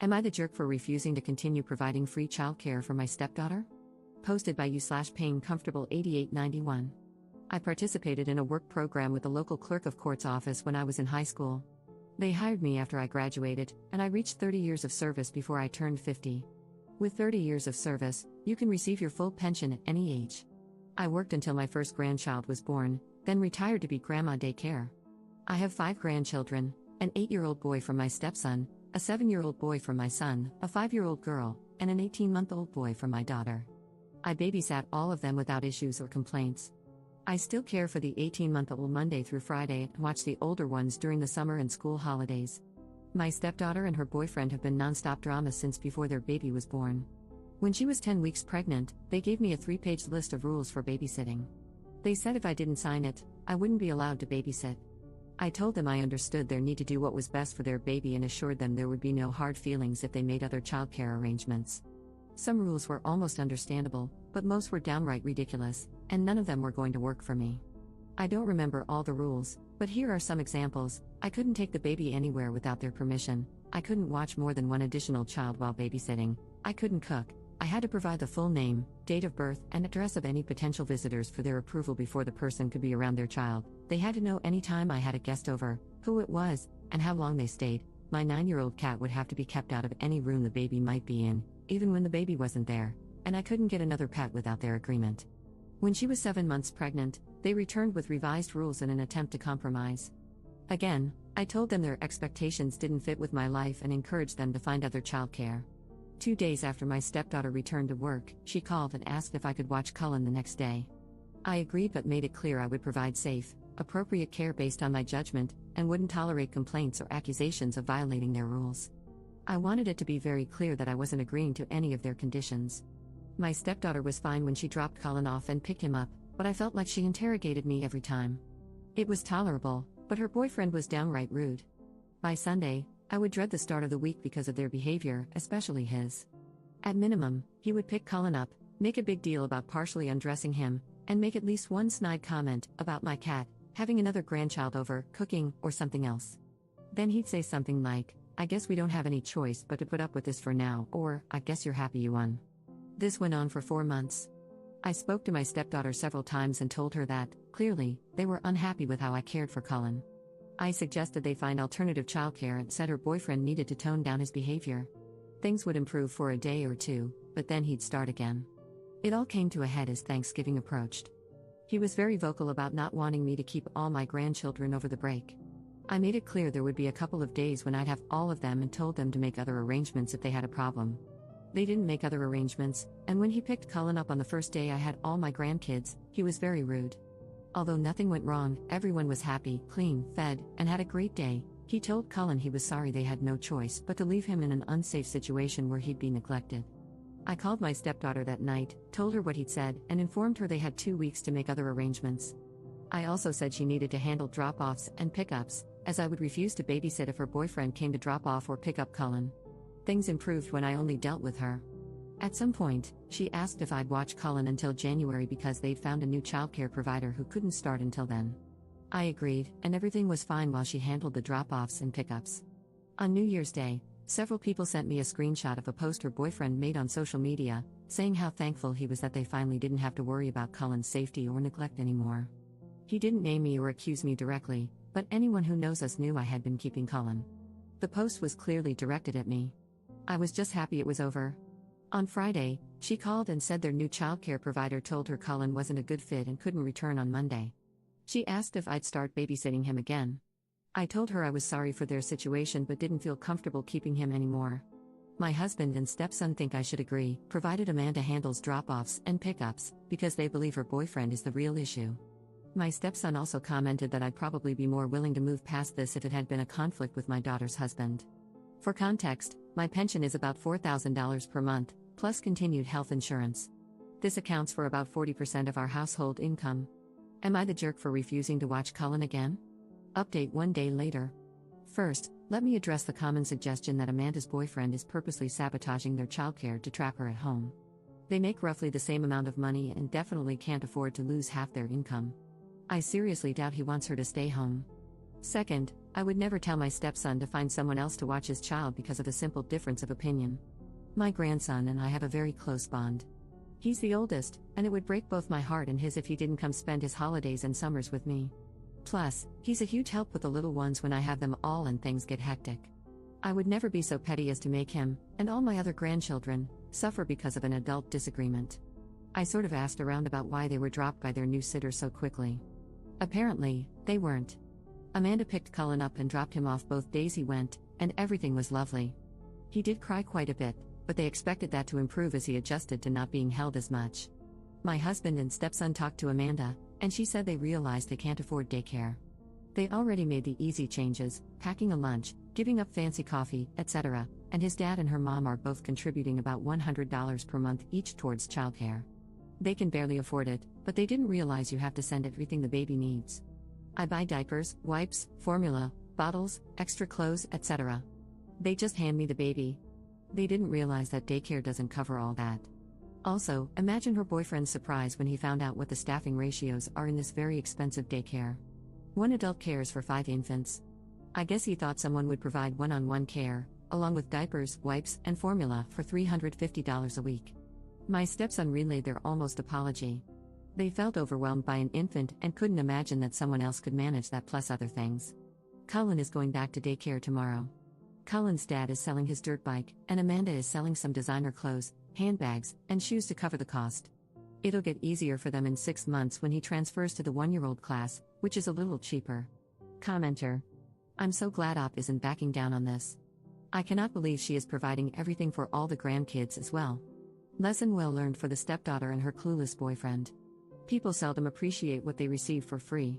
Am I the jerk for refusing to continue providing free childcare for my stepdaughter? Posted by you/payingcomfortable8891. I participated in a work program with the local clerk of court's office when I was in high school. They hired me after I graduated, and I reached 30 years of service before I turned 50. With 30 years of service, you can receive your full pension at any age. I worked until my first grandchild was born, then retired to be grandma daycare. I have 5 grandchildren, an 8-year-old boy from my stepson, a 7-year-old boy from my son, a 5-year-old girl, and an 18-month-old boy from my daughter. I babysat all of them without issues or complaints. I still care for the 18-month-old Monday through Friday and watch the older ones during the summer and school holidays. My stepdaughter and her boyfriend have been non-stop drama since before their baby was born. When she was 10 weeks pregnant, they gave me a 3-page list of rules for babysitting. They said if I didn't sign it, I wouldn't be allowed to babysit. I told them I understood their need to do what was best for their baby and assured them there would be no hard feelings if they made other childcare arrangements. Some rules were almost understandable, but most were downright ridiculous, and none of them were going to work for me. I don't remember all the rules, but here are some examples. I couldn't take the baby anywhere without their permission. I couldn't watch more than one additional child while babysitting. I couldn't cook. I had to provide the full name, date of birth, and address of any potential visitors for their approval before the person could be around their child. They had to know any time I had a guest over, who it was, and how long they stayed. My 9-year-old cat would have to be kept out of any room the baby might be in, even when the baby wasn't there, and I couldn't get another pet without their agreement. When she was 7 months pregnant, they returned with revised rules in an attempt to compromise. Again, I told them their expectations didn't fit with my life and encouraged them to find other childcare. 2 days after my stepdaughter returned to work, she called and asked if I could watch Cullen the next day. I agreed but made it clear I would provide safe, appropriate care based on my judgment, and wouldn't tolerate complaints or accusations of violating their rules. I wanted it to be very clear that I wasn't agreeing to any of their conditions. My stepdaughter was fine when she dropped Cullen off and picked him up, but I felt like she interrogated me every time. It was tolerable, but her boyfriend was downright rude. By Sunday, I would dread the start of the week because of their behavior, especially his. At minimum, he would pick Cullen up, make a big deal about partially undressing him, and make at least one snide comment about my cat, having another grandchild over, cooking, or something else. Then he'd say something like, "I guess we don't have any choice but to put up with this for now," or, "I guess you're happy you won." This went on for 4 months. I spoke to my stepdaughter several times and told her that, clearly, they were unhappy with how I cared for Cullen. I suggested they find alternative childcare and said her boyfriend needed to tone down his behavior. Things would improve for a day or two, but then he'd start again. It all came to a head as Thanksgiving approached. He was very vocal about not wanting me to keep all my grandchildren over the break. I made it clear there would be a couple of days when I'd have all of them and told them to make other arrangements if they had a problem. They didn't make other arrangements, and when he picked Cullen up on the first day I had all my grandkids, he was very rude. Although nothing went wrong, everyone was happy, clean, fed, and had a great day. He told Cullen he was sorry they had no choice but to leave him in an unsafe situation where he'd be neglected. I called my stepdaughter that night, told her what he'd said, and informed her they had 2 weeks to make other arrangements. I also said she needed to handle drop-offs and pick-ups, as I would refuse to babysit if her boyfriend came to drop off or pick up Cullen. Things improved when I only dealt with her. At some point, she asked if I'd watch Cullen until January because they'd found a new childcare provider who couldn't start until then. I agreed, and everything was fine while she handled the drop-offs and pickups. On New Year's Day, several people sent me a screenshot of a post her boyfriend made on social media, saying how thankful he was that they finally didn't have to worry about Cullen's safety or neglect anymore. He didn't name me or accuse me directly, but anyone who knows us knew I had been keeping Cullen. The post was clearly directed at me. I was just happy it was over. On Friday, she called and said their new childcare provider told her Cullen wasn't a good fit and couldn't return on Monday. She asked if I'd start babysitting him again. I told her I was sorry for their situation but didn't feel comfortable keeping him anymore. My husband and stepson think I should agree, provided Amanda handles drop-offs and pickups, because they believe her boyfriend is the real issue. My stepson also commented that I'd probably be more willing to move past this if it had been a conflict with my daughter's husband. For context, my pension is about $4,000 per month, plus continued health insurance. This accounts for about 40% of our household income. Am I the jerk for refusing to watch Cullen again? Update 1 day later. First, let me address the common suggestion that Amanda's boyfriend is purposely sabotaging their childcare to trap her at home. They make roughly the same amount of money and definitely can't afford to lose half their income. I seriously doubt he wants her to stay home. Second, I would never tell my stepson to find someone else to watch his child because of a simple difference of opinion. My grandson and I have a very close bond. He's the oldest, and it would break both my heart and his if he didn't come spend his holidays and summers with me. Plus, he's a huge help with the little ones when I have them all and things get hectic. I would never be so petty as to make him, and all my other grandchildren, suffer because of an adult disagreement. I sort of asked around about why they were dropped by their new sitter so quickly. Apparently, they weren't. Amanda picked Cullen up and dropped him off both days he went, and everything was lovely. He did cry quite a bit, but they expected that to improve as he adjusted to not being held as much. My husband and stepson talked to Amanda, and she said they realized they can't afford daycare. They already made the easy changes, packing a lunch, giving up fancy coffee, etc., and his dad and her mom are both contributing about $100 per month each towards childcare. They can barely afford it, but they didn't realize you have to send everything the baby needs. I buy diapers, wipes, formula, bottles, extra clothes, etc. They just hand me the baby. They didn't realize that daycare doesn't cover all that. Also, imagine her boyfriend's surprise when he found out what the staffing ratios are in this very expensive daycare. One adult cares for 5 infants. I guess he thought someone would provide one-on-one care, along with diapers, wipes, and formula for $350 a week. My stepson relayed their almost apology. They felt overwhelmed by an infant and couldn't imagine that someone else could manage that plus other things. Cullen is going back to daycare tomorrow. Cullen's dad is selling his dirt bike, and Amanda is selling some designer clothes, handbags, and shoes to cover the cost. It'll get easier for them in 6 months when he transfers to the 1-year-old class, which is a little cheaper. Commenter: I'm so glad Op isn't backing down on this. I cannot believe she is providing everything for all the grandkids as well. Lesson well learned for the stepdaughter and her clueless boyfriend. People seldom appreciate what they receive for free.